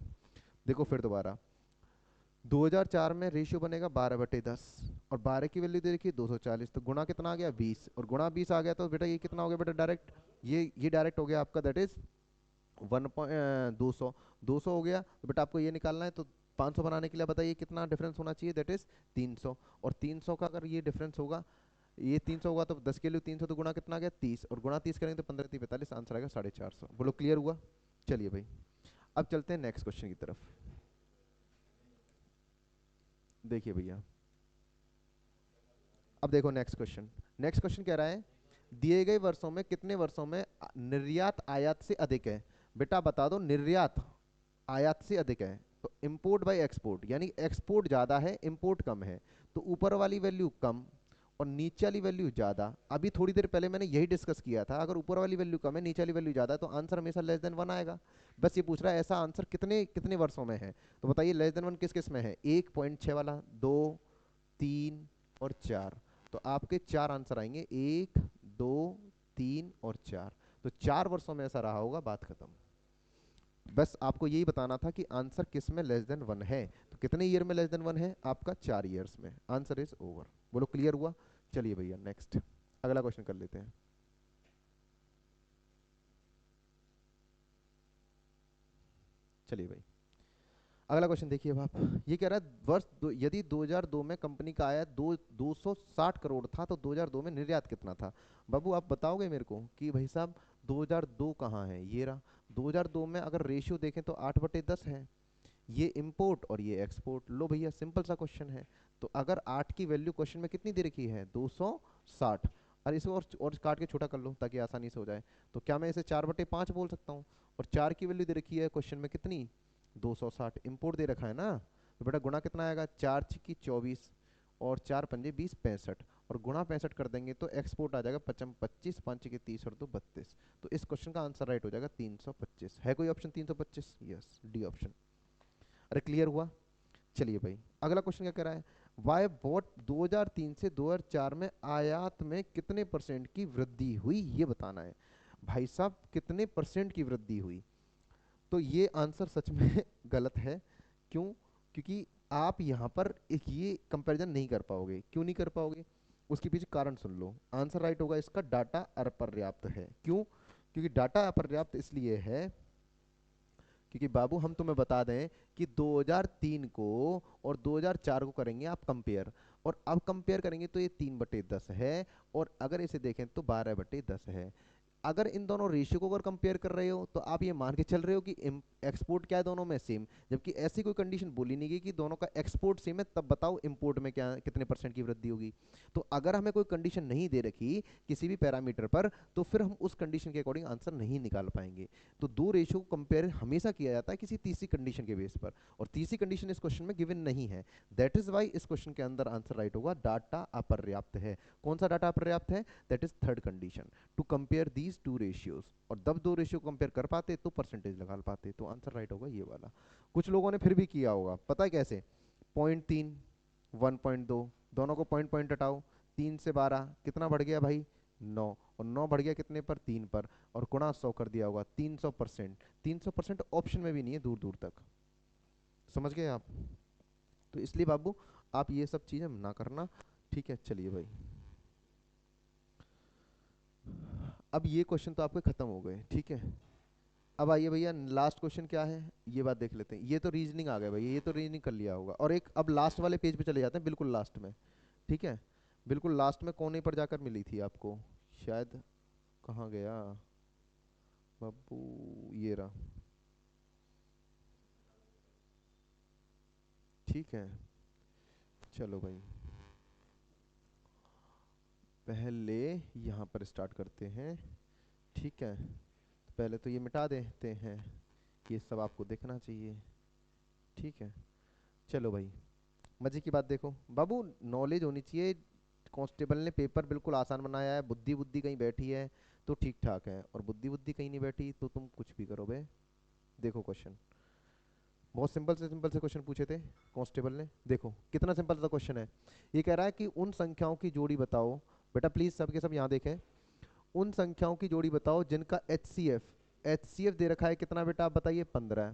A: देखो फिर दोबारा, 2004 में रेशियो बनेगा 12/10, और 12 की वैल्यू दे रखी है 240, तो गुणा कितना आ गया? 20। और गुणा 20 आ गया तो बेटा ये कितना हो गया बेटा? डायरेक्ट ये डायरेक्ट हो गया आपका, दैट इज 200। 200 हो गया तो बेटा आपको ये निकालना है, तो 500 बनाने के लिए बताइए कितना डिफरेंस होना चाहिए? That is 300। और 300 का अगर ये डिफरेंस होगा, ये 300 होगा, तो 10 के लिए 300, तो गुणा कितना आ गया? 30। और गुणा 30 करेंगे तो 15×3 = 45, आंसर आएगा 450। बोलो क्लियर हुआ? चलिए भाई, अब चलते हैं नेक्स्ट क्वेश्चन की तरफ। देखिए भैया, अब देखो नेक्स्ट क्वेश्चन। नेक्स्ट क्वेश्चन कह रहा है दिए गए वर्षों में कितने वर्षों में निर्यात आयात से अधिक है? बेटा बता दो, निर्यात आयात से अधिक है तो इंपोर्ट बाय एक्सपोर्ट, यानी एक्सपोर्ट ज्यादा है इंपोर्ट कम है, तो ऊपर वाली वैल्यू कम और नीचे वाली वैल्यू ज्यादा। अभी थोड़ी देर पहले मैंने यही डिस्कस किया था, अगर ऊपर वाली वैल्यू कम है नीचे वाली वैल्यू ज्यादा है तो आंसर हमेशा << 1 आएगा। बस ये पूछ रहा है ऐसा आंसर कितने कितने वर्षों में है। तो बताइए <<1 किस किस में है? 1.6 वाला, 2, 3 और 4। तो आपके 4 आंसर आएंगे, 1 2 3 और 4। तो 4 वर्षों में ऐसा रहा होगा, बात खत्म। बस आपको यही बताना था कि आंसर किस में <<1 है। तो कितने ईयर में <<1 है? आपका 4 ईयर्स में। Answer is over. बोलो क्लियर हुआ? चलिए भैया नेक्स्ट, अगला क्वेश्चन कर लेते हैं। चलिए भाई, अगला क्वेश्चन देखिए अब आप। ये कह रहा है यदि 2002 में कंपनी का आया 260 करोड़ था तो 2002 में निर्यात कितना था? बाबू आप बताओगे मेरे को कि भाई साहब 2002 कहाँ है? ये रहा। 2002 में अगर रेशियो देखें तो 8/10 है। ये इंपोर्ट और ये एक्सपोर्ट। लो भैया सिंपल सा क्वेश्चन है। तो अगर 8 की वैल्यू क्वेश्चन में कितनी दे रखी है? 260। और इसे और काट के छोटा कर लो ताकि आसानी से हो जाए। तो क्या मैं इसे 4/5 बोल सकता हूँ? और 4 की वैल्यू दे रखी है क्वेश्चन में कितनी? 260। इंपोर्ट दे रखा है ना, तो बेटा गुणा कितना आएगा? 4×6 = 24 और 4×5 = 20, 65। और गुणा 65 कर देंगे तो एक्सपोर्ट आ जाएगा 55 25, 5×6 = 30 और 2 32। तो इस क्वेश्चन का आंसर राइट हो जाएगा 325। है कोई ऑप्शन 325? Yes, D option. अरे क्लियर हुआ? चलिए भाई, अगला क्वेश्चन क्या कह रहा है? वाई वॉट 2003 से 2004 में आयात में कितने परसेंट की वृद्धि हुई, ये बताना है। भाई साहब कितने परसेंट की वृद्धि हुई? तो ये आंसर सच में गलत है। क्यों? क्योंकि आप यहाँ पर एक ये कंपैरिजन नहीं कर पाओगे। क्यों नहीं कर पाओगे? उसके पीछे कारण सुन लो। आंसर राइट होगा इसका, डाटा अपर्याप्त है। क्यों? क्योंकि डाटा अपर्याप्त इसलिए है क्योंकि बाबू हम तुम्हें बता दें कि 2003 को और 2004 को करेंगे आप कंपेयर, और अब कंपेयर करेंगे तो ये 3/10 है, और अगर इसे देखें तो 12/10 है। अगर इन दोनों रेशियो को अगर कंपेयर कर रहे हो तो आप ये मान के चल रहे हो कि एक्सपोर्ट क्या है दोनों में सेम, जबकि ऐसी कोई कंडीशन बोली नहीं गई कि दोनों का एक्सपोर्ट सेम है, तब बताओ इंपोर्ट में क्या कितने परसेंट की वृद्धि होगी। तो अगर हमें कोई कंडीशन नहीं दे रखी किसी भी पैरामीटर पर, तो फिर हम उस कंडीशन के अकॉर्डिंग आंसर नहीं निकाल पाएंगे। तो दो रेशियो को कंपेयर हमेशा किया जाता है किसी तीसरी कंडीशन के बेस पर, और तीसरी कंडीशन इस क्वेश्चन में गिवन नहीं है। दैट इज वाई इस क्वेश्चन के अंदर आंसर राइट होगा, डाटा अपर्याप्त है। कौन सा डाटा अपर्याप्त है? That is third condition, to compare these two ratios. और जब दो रेशियो कंपेयर कर पाते तो परसेंटेज लगा पाते, तो आंसर राइट होगा ये वाला। कुछ लोगों ने फिर भी किया होगा, पता है कैसे? 0.3 1.2, दोनों को पॉइंट पॉइंट हटाओ, 3 से 12 कितना बढ़ गया भाई? 9, और 9 बढ़ गया कितने पर? 3 पर, और गुणा 100 कर दिया होगा 300%। 300% ऑप्शन में भी नहीं है दूर दूर तक, समझ गए आप? तो इसलिए बाबू आप ये सब चीजें ना करना, ठीक है? चलिए भाई, अब ये क्वेश्चन तो आपके खत्म हो गए, ठीक है? अब आइए भैया, लास्ट क्वेश्चन क्या है ये बात देख लेते हैं। ये तो रीजनिंग आ गया भैया, ये तो रीजनिंग कर लिया होगा। और एक अब लास्ट वाले पेज पे चले जाते हैं, बिल्कुल लास्ट में, ठीक है? बिल्कुल लास्ट में कोने पर जाकर मिली थी आपको शायद, कहाँ गया बाबू? ये रहा, ठीक है? चलो भाई, पहले यहाँ पर स्टार्ट करते हैं, ठीक है? तो पहले तो ये मिटा देते हैं, ये सब आपको देखना चाहिए, ठीक है? चलो भाई, मजे की बात देखो बाबू, नॉलेज होनी चाहिए। कांस्टेबल ने पेपर बिल्कुल आसान बनाया है, बुद्धि बुद्धि कहीं बैठी है तो ठीक ठाक है, और बुद्धि बुद्धि कहीं नहीं बैठी तो तुम कुछ भी करो बे। देखो क्वेश्चन, बहुत सिंपल से क्वेश्चन पूछे थे कांस्टेबल ने, देखो कितना सिंपल सा क्वेश्चन है। ये कह रहा है कि उन संख्याओं की जोड़ी बताओ, बेटा प्लीज सबके सब यहाँ देखें, उन संख्याओं की जोड़ी बताओ जिनका एचसीएफ दे रखा है कितना बेटा? आप बताइए 15,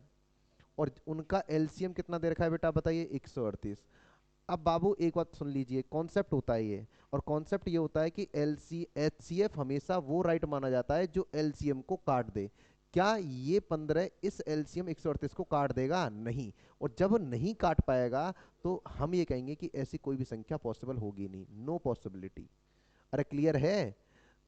A: और उनका एलसीएम कितना दे रखा है बेटा? बताइए 138। अब बाबू एक बात सुन लीजिए, कॉन्सेप्ट होता है ये, और कॉन्सेप्ट ये होता है कि एचसीएफ हमेशा वो राइट माना जाता है जो एलसीएम को काट दे। क्या ये 15 इस एलसीएम 138 को काट देगा? नहीं। और जब नहीं काट पाएगा तो हम ये कहेंगे कि ऐसी कोई भी संख्या पॉसिबल होगी नहीं, नो पॉसिबिलिटी। अरे क्लियर है?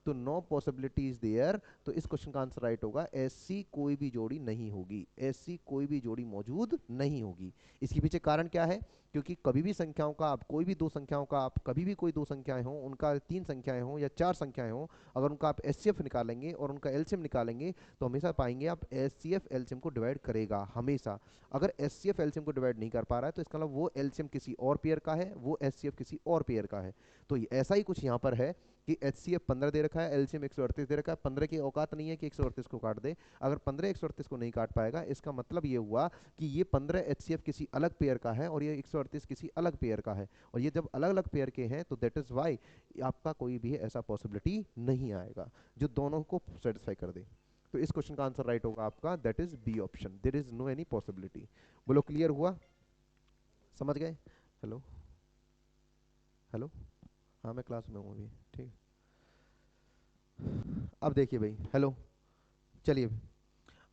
A: तो नो पॉसिबिलिटी इज देयर, तो इस क्वेश्चन का आंसर राइट होगा, ऐसी कोई भी जोड़ी नहीं होगी, ऐसी कोई भी जोड़ी मौजूद नहीं होगी। इसके पीछे कारण क्या है? क्योंकि कभी भी संख्याओं का आप, कोई भी दो संख्याओं का आप, कभी भी कोई दो संख्याएं हो, उनका तीन संख्याएं हो या चार संख्याएं हो, अगर उनका आप एचसीएफ निकालेंगे और उनका एलसीएम निकालेंगे तो हमेशा पाएंगे आप एचसीएफ एलसीएम को डिवाइड करेगा हमेशा। अगर एचसीएफ एलसीएम को डिवाइड नहीं कर पा रहा है तो इसका मतलब वो एलसीएम किसी और पेयर का है, वो एचसीएफ किसी और पेयर का है। तो ऐसा ही कुछ यहाँ पर है कि एचसीएफ 15 दे रखा है, एलसीएम 138 दे रखा है, 15 की औकात नहीं है कि 138 को काट दे। अगर 15 138 को नहीं काट पाएगा, इसका मतलब ये हुआ कि ये 15 एचसीएफ किसी अलग पेयर का है और ये 138 किसी अलग पेयर का है, और ये जब अलग अलग पेयर के हैं तो दैट इज वाई आपका कोई भी ऐसा पॉसिबिलिटी नहीं आएगा जो दोनों को सेटिस्फाई कर दे। तो इस क्वेश्चन का आंसर राइट होगा आपका, that is B option, there is no any possibility. बोलो क्लियर हुआ? समझ गए? हेलो? हेलो? हाँ मैं क्लास में हूँ अभी, ठीक। अब देखिए भाई, हेलो, चलिए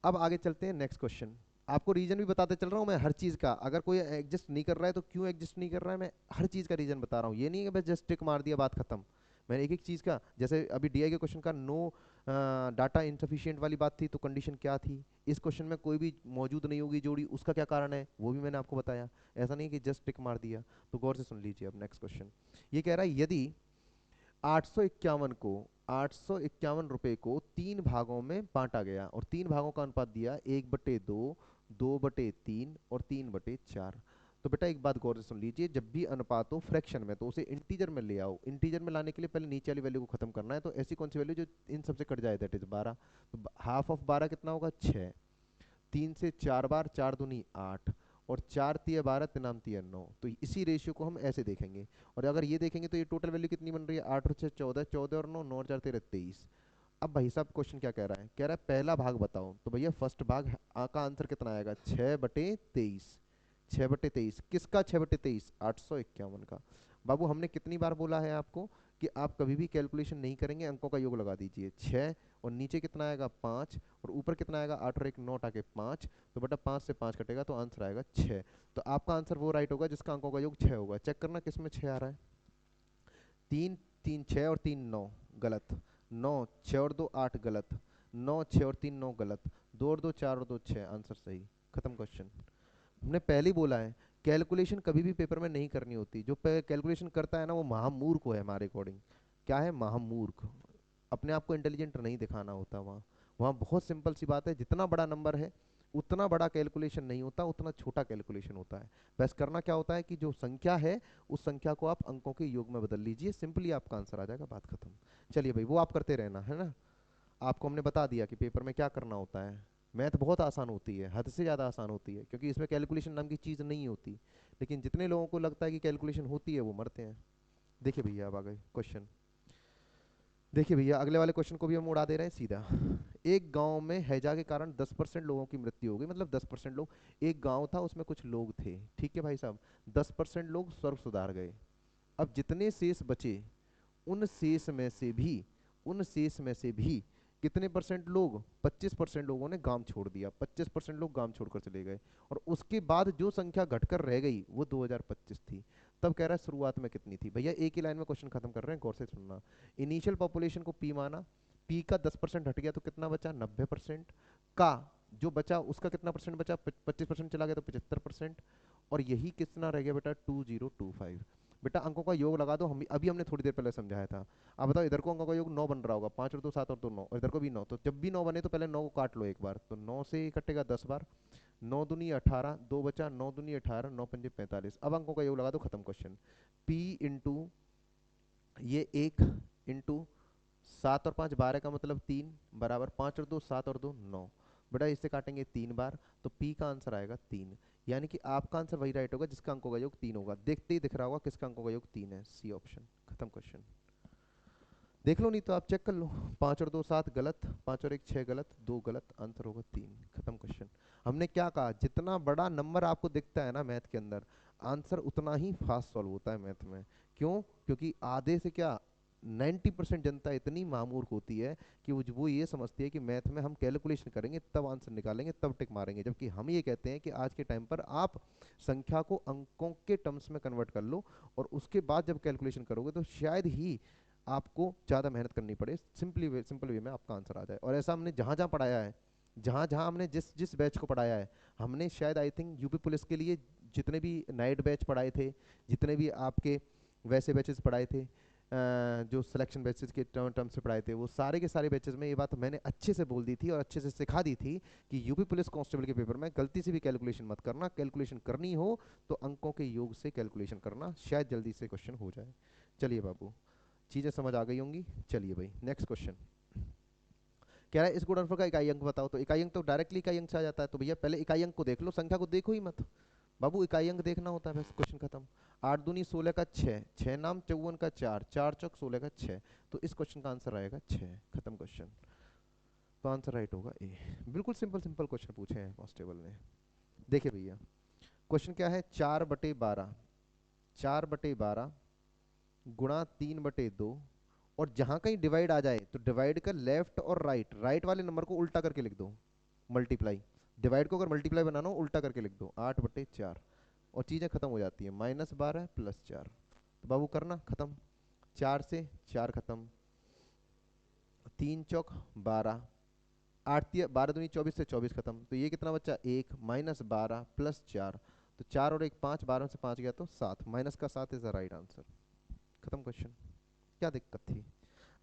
A: अब आगे चलते हैं नेक्स्ट क्वेश्चन। आपको रीजन भी बताते चल रहा हूँ मैं हर चीज़ का, अगर कोई एडजस्ट नहीं कर रहा है तो क्यों एडजस्ट नहीं कर रहा है, मैं हर चीज़ का रीजन बता रहा हूँ। ये नहीं है बस जस्ट टिक मार दिया बात खत्म, मैंने एक एक चीज़ का, जैसे अभी डीआई के क्वेश्चन का नो डाटा इंसफिशिएंट वाली बात थी, तो कंडीशन क्या थी? इस क्वेश्चन में कोई भी मौजूद नहीं होगी जोड़ी, उसका क्या कारण है वो भी मैंने आपको बताया। ऐसा नहीं कि जस्ट टिक मार दिया। तो गौर से सुन लीजिए, अब नेक्स्ट क्वेश्चन ये कह रहा है, यदि 851 को 851 रुपए को तीन भागों में बांटा गया और तीन भागों का अनुपात दिया 1/2, 2/3 और 3/4। तो बेटा एक बात गौर से सुन लीजिए, जब भी अनुपात हो फ्रैक्शन में तो उसे इंटीजर में ले आओ। इंटीजर में लाने के लिए पहले नीचे वाली वैल्यू को खत्म करना है, तो ऐसी कौन सी वैल्यू जो इन सबसे कट जाए, दैट इज 12। तो हाफ ऑफ 12 कितना होगा? 6। 3 से 4 बार, 4 दूनी 8, और 4 तिया 12, तिनाम तिया 9। तो इसी रेशियो को हम ऐसे देखेंगे, और अगर ये देखेंगे तो ये टोटल वैल्यू कितनी बन रही है? 8 और 6 14, 14 और 9, 9 और 4 13 23। अब भाई साहब क्वेश्चन क्या कह रहा है? कह रहा है पहला भाग बताओ। तो भैया फर्स्ट भाग का आंसर कितना आएगा? 6/23। 6/23 किसका? 6/23 851 का। बाबू हमने कितनी बार बोला है आपको कि आप कभी भी कैलकुलेशन नहीं करेंगे, अंकों का योग लगा दीजिए 6 और नीचे कितना आएगा 5 और ऊपर कितना आएगा 8 और एक 9 टाके 5, तो बेटा 5 से 5 कटेगा तो आंसर आएगा 6। तो आपका आंसर वो राइट होगा जिसका अंकों का योग 6 होगा। चेक करना किस में 6 आ रहा है। 3 3 6 और 3 9 गलत, 9 6 और 2 8 गलत, 9 6 और 3 9 गलत, 2 और 2 4 और 2 6 आंसर सही। खत्म क्वेश्चन। हमने पहले ही बोला है कैलकुलेशन कभी भी पेपर में नहीं करनी होती, जो कैलकुलेशन करता है ना वो महामूर्ख है हमारे अकॉर्डिंग। क्या है? महामूर्ख। अपने आप को इंटेलिजेंट नहीं दिखाना होता वहाँ। वहाँ बहुत सिंपल सी बात है, जितना बड़ा नंबर है उतना बड़ा कैलकुलेशन नहीं होता, उतना छोटा कैलकुलेशन होता है। बस करना क्या होता है कि जो संख्या है उस संख्या को आप अंकों के योग में बदल लीजिए, सिंपली आपका आंसर आ जाएगा, बात खत्म। चलिए भाई, वो आप करते रहना है ना। आपको हमने बता दिया कि पेपर में क्या करना होता है। मैथ बहुत आसान होती है, हद से ज़्यादा आसान होती है, क्योंकि इसमें कैलकुलेशन नाम की चीज़ नहीं होती। लेकिन जितने लोगों को लगता है कि कैलकुलेशन होती है वो मरते हैं। देखिए भैया, अब आ गए क्वेश्चन। देखिए भैया, अगले वाले क्वेश्चन को भी हम उड़ा दे रहे हैं सीधा। एक गांव में हैजा के कारण 10% लोगों की मृत्यु हो गई, मतलब 10% लोग। एक गांव था, उसमें कुछ लोग थे, ठीक है भाई साहब। 10% लोग स्वर्ग सुधार गए। अब जितने शेष बचे, उन शेष में से भी उन शेष में से भी कितने परसेंट लोग, 25% लोगों ने गांव छोड़ दिया, 25% लोग गांव छोड़कर चले गए। और उसके बाद जो संख्या घटकर रह गई वो 2025 थी। तब कह रहा है शुरुआत में कितनी थी। भैया एक ही लाइन में क्वेश्चन खत्म कर रहे हैं, गौर से सुनना। इनिशियल पॉपुलेशन को पी माना, पी का 10% हट गया तो कितना बचा, 90%। का जो बचा उसका कितना परसेंट बचा, 25% चला गया तो 75%। और यही कितना रह गया बेटा, 2025। बेटा अंकों का योग लगा दो, हम अभी हमने थोड़ी देर पहले समझाया था। आप बताओ, इधर को अंकों का योग 9 बन रहा होगा, 5 और 2 7 और 2 9, और इधर को भी 9। तो जब भी 9 बने तो पहले 9 को काट लो एक बार, तो 9 से कटेगा 10 बार, 9 दूनी 18, 2 बचा, 9 दूनी 18, 9 पंजे 45। अब अंकों का योग लगा दो, खत्म क्वेश्चन। p इंटू ये 1 इंटू 7 और 5 12 का मतलब 3 बराबर 5 और 2 7 और 2 9। बेटा इससे काटेंगे 3 बार, तो p का आंसर आएगा 3। यानी कि आपका आंसर वही राइट होगा जिसका अंकों का योग 3 होगा। देखते ही दिख रहा होगा किसका अंकों का योग 3 है, सी ऑप्शन। खत्म क्वेश्चन। देख लो, नहीं तो आप चेक कर लो। 5 और 2 7 गलत, 5 और 1 6 गलत, 2 गलत, आंसर होगा 3। खत्म क्वेश्चन। हमने क्या कहा, जितना बड़ा नंबर आपको दिखता है ना मैथ के अंदर, आंसर उतना ही फास्ट सॉल्व होता है मैथ में। क्यों? क्योंकि आधे से क्या, 90% जनता इतनी मामूर्ख होती है कि वो ये समझती है कि मैथ में हम कैलकुलेशन करेंगे तब आंसर निकालेंगे तब टिक मारेंगे, जबकि हम ये कहते हैं कि आज के टाइम पर आप संख्या को अंकों के टर्म्स में कन्वर्ट कर लो, और उसके बाद जब कैलकुलेशन करोगे तो शायद ही आपको ज़्यादा मेहनत करनी पड़े, सिंपल वे में आपका आंसर आ जाए। और ऐसा हमने जहाँ जहाँ पढ़ाया है, जहाँ जहाँ हमने जिस जिस बैच को पढ़ाया है, हमने शायद आई थिंक यूपी पुलिस के लिए जितने भी नाइट बैच पढ़ाए थे, जितने भी आपके वैसे बैचेस पढ़ाए थे, जो सिलेक्शन बैचेस के टर्म से पढ़ाए थे, वो सारे के सारे बैचेस में ये बात मैंने अच्छे से बोल दी थी और अच्छे से सिखा दी थी कि यूपी पुलिस कांस्टेबल के पेपर में गलती से भी कैलकुलेशन मत करना। कैलकुलेशन करनी हो तो अंकों के योग से कैलकुलेशन करना, शायद जल्दी से क्वेश्चन हो जाए। चलिए बाबू, चीजें समझ आ गई होंगी। चलिए भाई नेक्स्ट क्वेश्चन। कह रहा है इस गुणनफल का इकाई अंक बताओ। तो इकाई अंक तो डायरेक्टली इकाई अंक से आ जाता है, तो भैया पहले इकाई अंक को देख लो, संख्या को देखो ही मत बाबू, इकाई अंक देखना होता है, बस क्वेश्चन खत्म। 8 दूनी 16 का 6, 6 नाम 54 का 4, 4 चौक 16 का 6। तो इस क्वेश्चन का आंसर आएगा 6। खत्म क्वेश्चन। तो आंसर राइट होगा ए। बिल्कुल सिंपल सिंपल क्वेश्चन पूछे हैं कांस्टेबल ने। देखिए भैया, क्वेश्चन क्या है, 4/12, 4/12 गुणा 3/2, और जहां कहीं डिवाइड आ जाए तो डिवाइड का लेफ्ट और राइट, राइट वाले नंबर को उल्टा करके लिख दो, मल्टीप्लाई। डिवाइड को अगर मल्टीप्लाई बनाना हो उल्टा करके लिख दो, 8/4, और चीजें खत्म हो जाती है, -12 +4। तो बाबू करना खत्म, 4 से 4 खत्म, 3 चौक 12, 8 12 दूनी 24 से 24 खत्म। तो ये कितना बच्चा, 1 -12 +4, तो 4 और 1 5, 12 से 5 गया तो 7, माइनस का 7 इज द राइट आंसर। खत्म क्वेश्चन। क्या दिक्कत थी?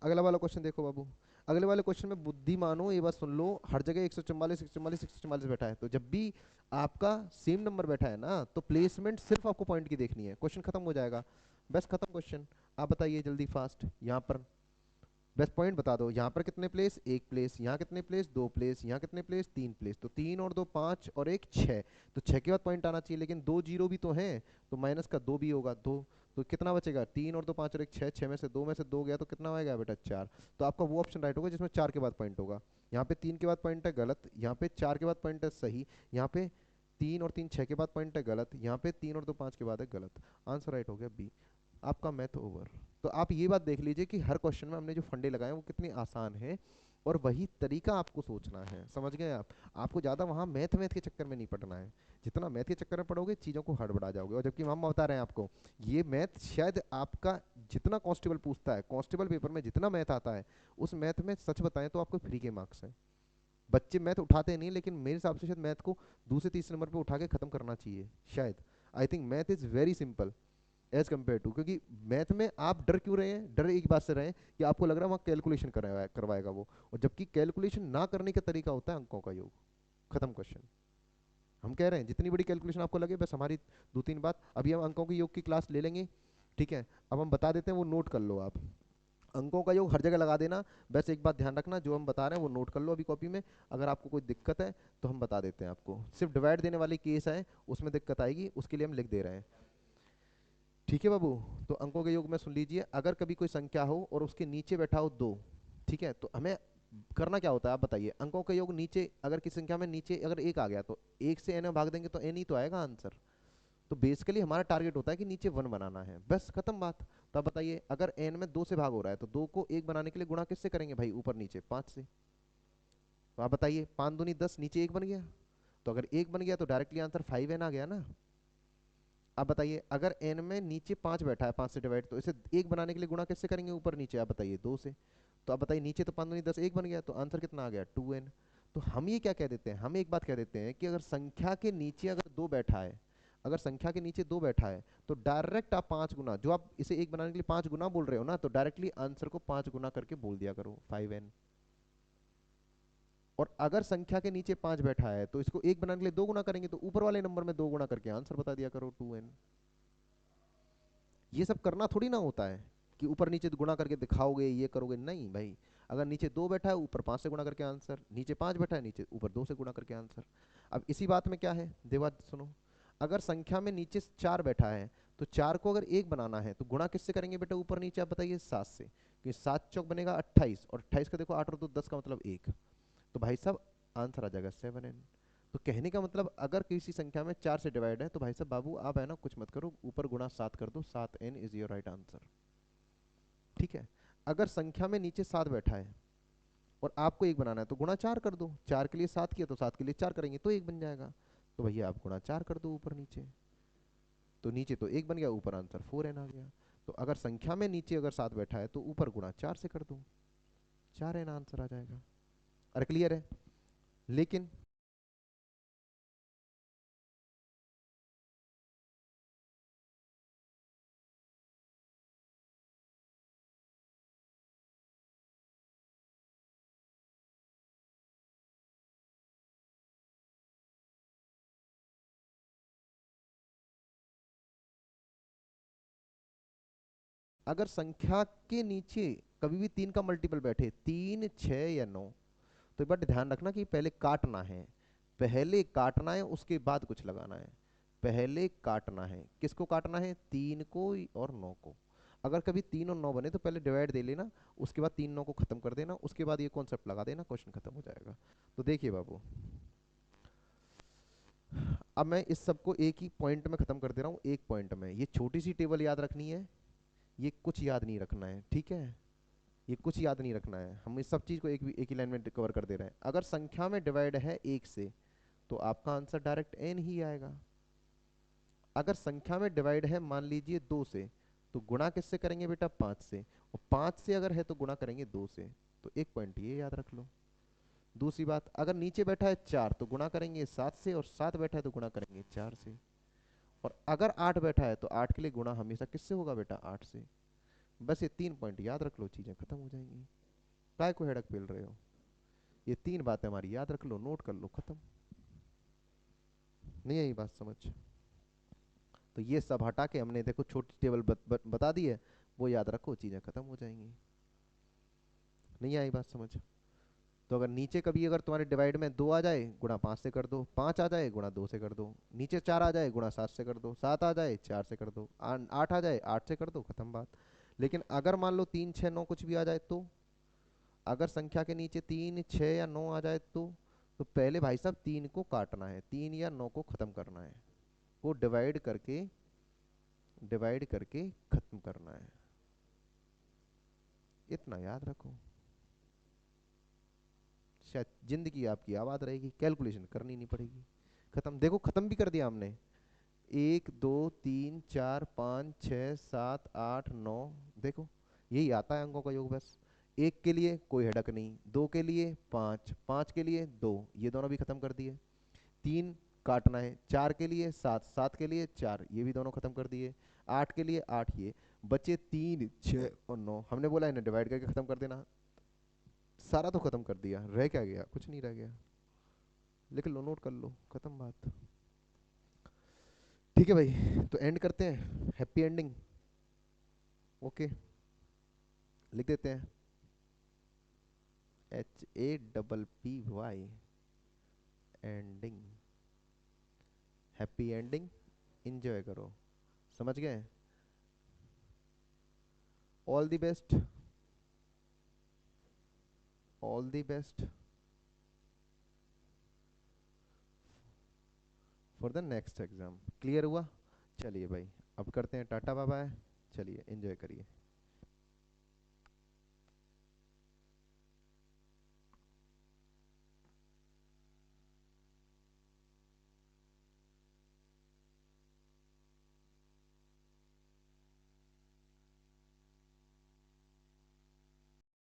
A: अगला वाला क्वेश्चन देखो बाबू। अगले वाले क्वेश्चन में बुद्धि मानो, ये बात सुन लो, हर जगह 144 144 144 बैठा है, तो जब भी आपका सेम नंबर बैठा है ना तो प्लेसमेंट सिर्फ आपको पॉइंट की देखनी है, क्वेश्चन खत्म हो जाएगा। बस खत्म क्वेश्चन। आप बताइए जल्दी फास्ट, यहाँ पर बस पॉइंट बता दो, यहाँ पर कितने प्लेस, 1 प्लेस, यहाँ कितने प्लेस, 2 प्लेस, यहाँ कितने प्लेस, 3 प्लेस, तो 3 और 2 5 और 1 6, तो 6 के बाद पॉइंट आना चाहिए, लेकिन 2 जीरो भी तो हैं, तो माइनस का 2 भी होगा, 2। तो कितना बचेगा, 3 और 2 5 और 1 6, 6 में से 2 गया तो कितना आएगा बेटा, 4। तो आपका वो ऑप्शन राइट होगा जिसमें 4 के बाद पॉइंट होगा। यहाँ पे 3 के बाद पॉइंट है गलत, यहाँ पे 4 के बाद पॉइंट है सही, यहाँ पे 3 और 3 6 के बाद पॉइंट है गलत, यहाँ पे 3 और 2 5 के बाद है गलत। आंसर राइट हो गया बी। आपका मैथ ओवर। तो आप ये बात देख लीजिए कि हर क्वेश्चन में हमने जो फंडे लगाए हैं वो कितने आसान है, और वही तरीका आपको सोचना है, समझ गए आप। आपको ज़्यादा वहाँ मैथ मैथ के चक्कर में नहीं पड़ना है। जितना मैथ के चक्कर में पड़ोगे चीज़ों को हड़बड़ा जाओगे। और जबकि हम बता रहे हैं आपको, ये मैथ शायद आपका जितना कांस्टेबल पूछता है, कांस्टेबल पेपर में जितना मैथ आता है, उस मैथ में सच बताएं तो आपको फ्री के मार्क्स हैं। बच्चे मैथ उठाते नहीं, लेकिन मेरे हिसाब से शायद मैथ को दूसरे तीसरे नंबर पे उठा के खत्म करना चाहिए शायद। I think math is very simple as compare to, क्योंकि मैथ में आप डर क्यों रहे हैं, डर एक बात से रहे हैं कि आपको लग रहा है वहाँ कैलकुलेशन करवाएगा वो, और जबकि कैलकुलेशन ना करने का तरीका होता है अंकों का योग। खत्म क्वेश्चन। हम कह रहे हैं जितनी बड़ी कैलकुलेशन आपको लगे, बस हमारी दो तीन बात, अभी हम अंकों के योग की क्लास ले लेंगे, ठीक है। अब हम बता देते हैं, वो नोट कर लो आप। अंकों का योग हर जगह लगा देना, बस एक बात ध्यान रखना, जो हम बता रहे हैं वो नोट कर लो अभी कॉपी में। अगर आपको कोई दिक्कत है तो हम बता देते हैं आपको। सिर्फ डिवाइड देने वाली केस है, उसमें दिक्कत आएगी, उसके लिए हम लिख दे रहे हैं। ठीक है बाबू। तो अंकों के योग में सुन लीजिए, अगर कभी कोई संख्या हो और उसके नीचे बैठा हो दो, ठीक है, तो हमें करना क्या होता है आप बताइए। अंकों का योग नीचे, अगर किसी संख्या में नीचे अगर एक आ गया तो एक से एन में भाग देंगे तो एन ही तो आएगा आंसर। तो बेसिकली हमारा टारगेट होता है कि नीचे वन बनाना है, बस खत्म बात। तो आप बताइए, अगर एन में दो से भाग हो रहा है तो दो को एक बनाने के लिए गुणा किससे करेंगे भाई, ऊपर नीचे पाँच से। तो आप बताइए, पाँच दूनी दस, नीचे एक बन गया। तो अगर एक बन गया तो डायरेक्टली आंसर फाइव एन आ गया ना। आप बताइए, अगर एन में नीचे पाँच बैठा है, पाँच से डिवाइड, तो इसे एक बनाने के लिए गुणा किससे करेंगे ऊपर नीचे, आप बताइए दो से। तो आप बताइए, नीचे तो पाँच दूनी दस, एक बन गया, तो आंसर कितना आ गया, टू एन। तो हम ये क्या कह देते हैं, हम एक बात कह देते हैं कि अगर संख्या के नीचे अगर दो बैठा है, अगर संख्या के नीचे दो बैठा है, तो डायरेक्ट आप पाँच गुना, जो आप इसे एक बनाने के लिए पाँच गुना बोल रहे हो ना, तो डायरेक्टली आंसर को पाँच गुना करके बोल दिया करो, फाइव एन। और अगर संख्या के नीचे पाँच बैठा है तो इसको एक बनाने के लिए दो गुना करेंगे, तो ऊपर वाले नंबर में दो गुना करके आंसर बता दिया करो, टू एन। ये सब करना थोड़ी ना होता है कि ऊपर नीचे गुणा करके दिखाओगे, ये करोगे नहीं भाई। अगर नीचे दो बैठा है ऊपर पाँच से गुणा करके आंसर, नीचे पाँच बैठा है नीचे ऊपर दो से गुणा करके आंसर। अब इसी बात में क्या है, देवा सुनो, अगर संख्या में नीचे चार बैठा है, तो चार को अगर एक बनाना है तो गुणा किससे करेंगे बेटा ऊपर नीचे, आप बताइए, सात से। कि सात चौक बनेगा अट्ठाईस, और अट्ठाईस का देखो आठ और दो दस का मतलब एक। तो भाई साहब आंसर आ जाएगा सेवन एन। तो कहने का मतलब, अगर किसी संख्या में चार से डिवाइड है तो भाई साहब बाबू आप है ना कुछ मत करो, ऊपर गुणा सात कर दो, सात N is your right answer. ठीक है। अगर संख्या में नीचे सात बैठा है और आपको एक बनाना है तो गुणा चार कर दो, चार के लिए सात किया तो सात के लिए चार करेंगे तो एक बन जाएगा। तो भैया आप गुणा चार कर दो ऊपर नीचे, तो नीचे तो एक बन गया, ऊपर आंसर फोर एन आ गया। तो अगर संख्या में नीचे अगर सात बैठा है तो ऊपर गुणा चार से कर दो, चार एन आंसर आ जाएगा। अरे क्लियर है। लेकिन अगर संख्या के नीचे कभी भी तीन का मल्टीपल बैठे, तीन छः या नौ, तो एक बात ध्यान रखना कि पहले काटना है, पहले काटना है उसके बाद कुछ लगाना है। पहले काटना है, किसको काटना है, तीन को और नौ को। अगर कभी तीन और नौ बने तो पहले डिवाइड दे लेना, उसके बाद तीन नौ को खत्म कर देना, उसके बाद ये कॉन्सेप्ट लगा देना, क्वेश्चन खत्म हो जाएगा। तो देखिए बाबू, अब मैं इस सबको एक ही पॉइंट में खत्म कर दे रहा हूँ, एक पॉइंट में। ये छोटी सी टेबल याद रखनी है, ये कुछ याद नहीं रखना है, ठीक है। ये कुछ याद नहीं रखना है, हम इस सब चीज को एक ही लाइन में कवर कर दे रहे हैं। अगर संख्या में डिवाइड है एक से तो आपका आंसर डायरेक्ट एन ही आएगा। अगर संख्या में डिवाइड है मान लीजिए दो से, तो गुणा किससे करेंगे बेटा, पाँच से। और पाँच से अगर है तो गुणा करेंगे दो से। तो एक पॉइंट ये याद रख लो। दूसरी बात, अगर नीचे बैठा है चार तो गुणा करेंगे सात से, और सात बैठा है तो गुणा करेंगे चार से। और अगर आठ बैठा है तो आठ के लिए गुणा हमेशा किससे होगा बेटा, आठ से। बस ये तीन पॉइंट याद रख लो, चीजें खत्म हो जाएंगी। काय को हेडक पेल रहे हो, ये तीन बातें हमारी याद रख लो, नोट कर लो, खत्म। नहीं आई बात समझ। तो ये सब हटा के हमने देखो छोटी टेबल बता दी है, वो याद रखो, चीजें खत्म हो जाएंगी। नहीं आई बात समझ। तो अगर नीचे कभी अगर तुम्हारे डिवाइड में दो आ जाए, गुणा पाँच से कर दो, पाँच आ जाए गुणा दो से कर दो, नीचे चार आ जाए गुणा सात से कर दो, सात आ जाए चार से कर दो, आठ आ जाए आठ से कर दो, खत्म बात। लेकिन अगर मान लो तीन छः नौ कुछ भी आ जाए तो, अगर संख्या के नीचे तीन छः या नौ आ जाए तो पहले भाई साहब तीन को काटना है, तीन या नौ को खत्म करना है, वो डिवाइड करके खत्म करना है। इतना याद रखो, शायद जिंदगी आपकी आबाद रहेगी, कैलकुलेशन करनी नहीं पड़ेगी। खत्म, देखो खत्म भी कर दिया हमने। 1 2 3 4 5 6 7 8 9, देखो यही आता है अंकों का योग बस। एक के लिए कोई हड़क नहीं, दो के लिए पाँच, पाँच के लिए दो, ये दोनों भी खत्म कर दिए। तीन काटना है, चार के लिए सात, सात के लिए चार, ये भी दोनों खत्म कर दिए। आठ के लिए आठ, ये बचे तीन, छः और नौ, हमने बोला इन्हें डिवाइड करके खत्म कर देना। सारा तो खत्म कर दिया, रह क्या गया, कुछ नहीं रह गया। लिख लो, नोट कर लो, खत्म बात। ठीक है भाई, तो एंड करते हैं, हैप्पी एंडिंग। ओके, लिख देते हैं HAPPY, ending, happy ending, enjoy करो। समझ गए? All the best, all the best for the next exam. Clear हुआ? चलिए भाई, अब करते हैं टाटा बाय बाय। चलिए एंजॉय करिए।